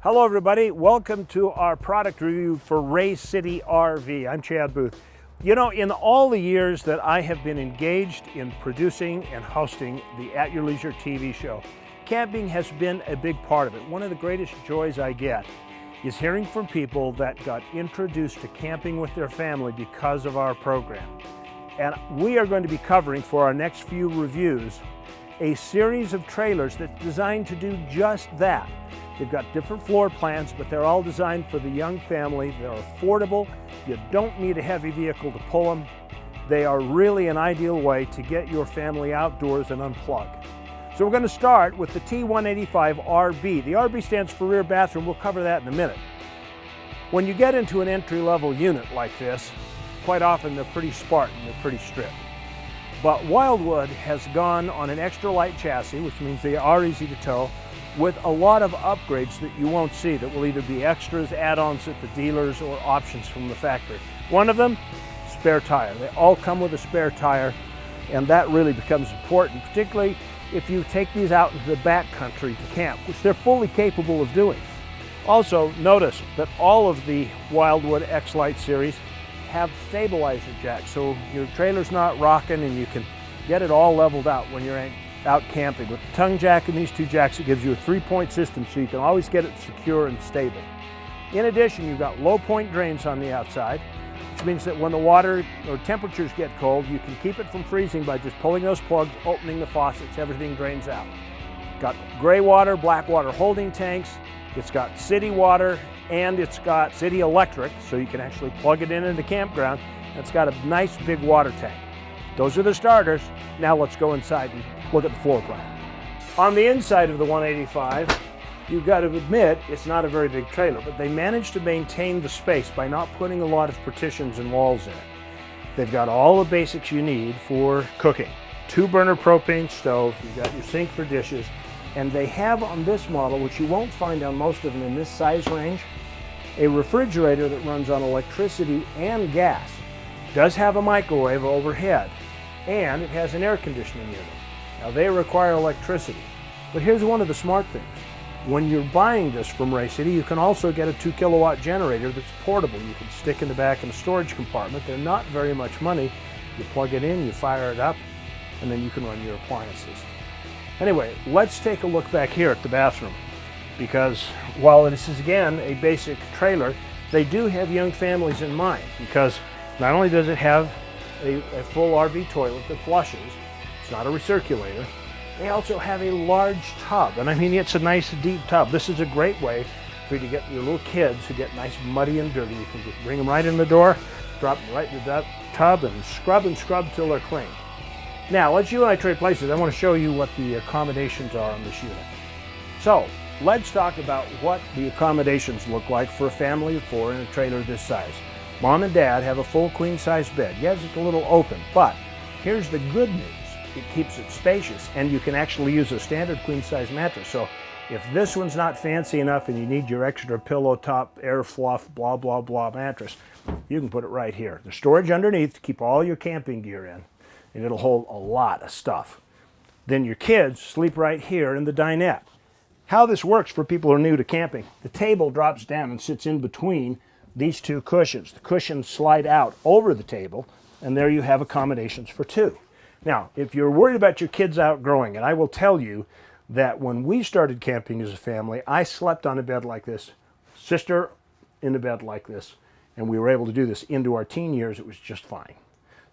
Hello everybody, welcome to our product review for Citte RV. I'm Chad Booth. You know, in all the years that I have been engaged in producing and hosting the At Your Leisure TV show, camping has been a big part of it. One of the greatest joys I get is hearing from people that got introduced to camping with their family because of our program. And we are going to be covering for our next few reviews a series of trailers that's designed to do just that. They've got different floor plans, but they're all designed for the young family. They're affordable. You don't need a heavy vehicle to pull them. They are really an ideal way to get your family outdoors and unplug. So we're going to start with the T185 RB. The RB stands for rear bathroom. We'll cover that in a minute. When you get into an entry-level unit like this, quite often they're pretty Spartan, they're pretty stripped. But Wildwood has gone on an extra light chassis, which means they are easy to tow, with a lot of upgrades that you won't see that will either be extras, add-ons at the dealers, or options from the factory. One of them, spare tire. They all come with a spare tire, and that really becomes important, particularly if you take these out into the back country to camp, which they're fully capable of doing. Also, notice that all of the Wildwood X-Lite series have stabilizer jacks, so your trailer's not rocking and you can get it all leveled out when you're out camping. With the tongue jack and these two jacks, it gives you a 3-point system so you can always get it secure and stable. In addition, you've got low point drains on the outside, which means that when the water or temperatures get cold, you can keep it from freezing by just pulling those plugs, opening the faucets, everything drains out. Got gray water, black water holding tanks. It's got city water and it's got city electric, so you can actually plug it in the campground. It's got a nice big water tank. Those are the starters. Now let's go inside and look at the floor plan. On the inside of the 185, you've got to admit it's not a very big trailer, but they managed to maintain the space by not putting a lot of partitions and walls in it. They've got all the basics you need for cooking. 2-burner propane stove, you've got your sink for dishes, and they have on this model, which you won't find on most of them in this size range, a refrigerator that runs on electricity and gas. It does have a microwave overhead, and it has an air conditioning unit. Now they require electricity, but here's one of the smart things. When you're buying this from Citte, you can also get a 2-kilowatt generator that's portable. You can stick in the back in a storage compartment. They're not very much money. You plug it in, you fire it up, and then you can run your appliances. Anyway, let's take a look back here at the bathroom, because while this is again a basic trailer, they do have young families in mind, because not only does it have a full RV toilet that flushes, it's not a recirculator, they also have a large tub, and I mean it's a nice deep tub. This is a great way for you to get your little kids who get nice muddy and dirty. You can just bring them right in the door, drop them right into that tub, and scrub till they're clean. Now, let's you and I trade places. I want to show you what the accommodations are on this unit. So, let's talk about what the accommodations look like for a family of 4 in a trailer this size. Mom and Dad have a full queen-size bed. Yes, it's a little open, but here's the good news. It keeps it spacious, and you can actually use a standard queen-size mattress. So if this one's not fancy enough and you need your extra pillow top, air fluff, blah, blah, blah mattress, you can put it right here. There's storage underneath to keep all your camping gear in, and it'll hold a lot of stuff. Then your kids sleep right here in the dinette. How this works for people who are new to camping, the table drops down and sits in between these 2 cushions. The cushions slide out over the table, and there you have accommodations for 2. Now, if you're worried about your kids outgrowing it, I will tell you that when we started camping as a family, I slept on a bed like this, sister in a bed like this, and we were able to do this into our teen years. It was just fine.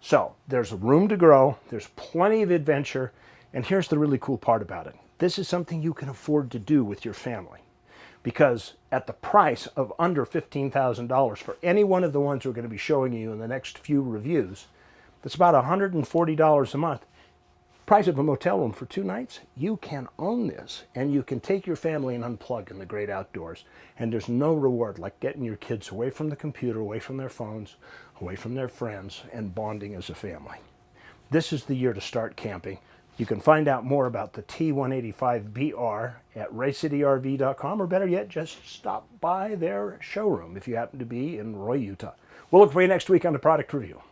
So there's room to grow, there's plenty of adventure, and here's the really cool part about it. This is something you can afford to do with your family, because at the price of under $15,000 for any one of the ones we're going to be showing you in the next few reviews, that's about $140 a month. Price of a motel room for 2 nights, you can own this, and you can take your family and unplug in the great outdoors. And there's no reward like getting your kids away from the computer, away from their phones, away from their friends, and bonding as a family. This is the year to start camping. You can find out more about the T185BR at RayCitteRV.com, or better yet, just stop by their showroom if you happen to be in Roy, Utah. We'll look for you next week on the product review.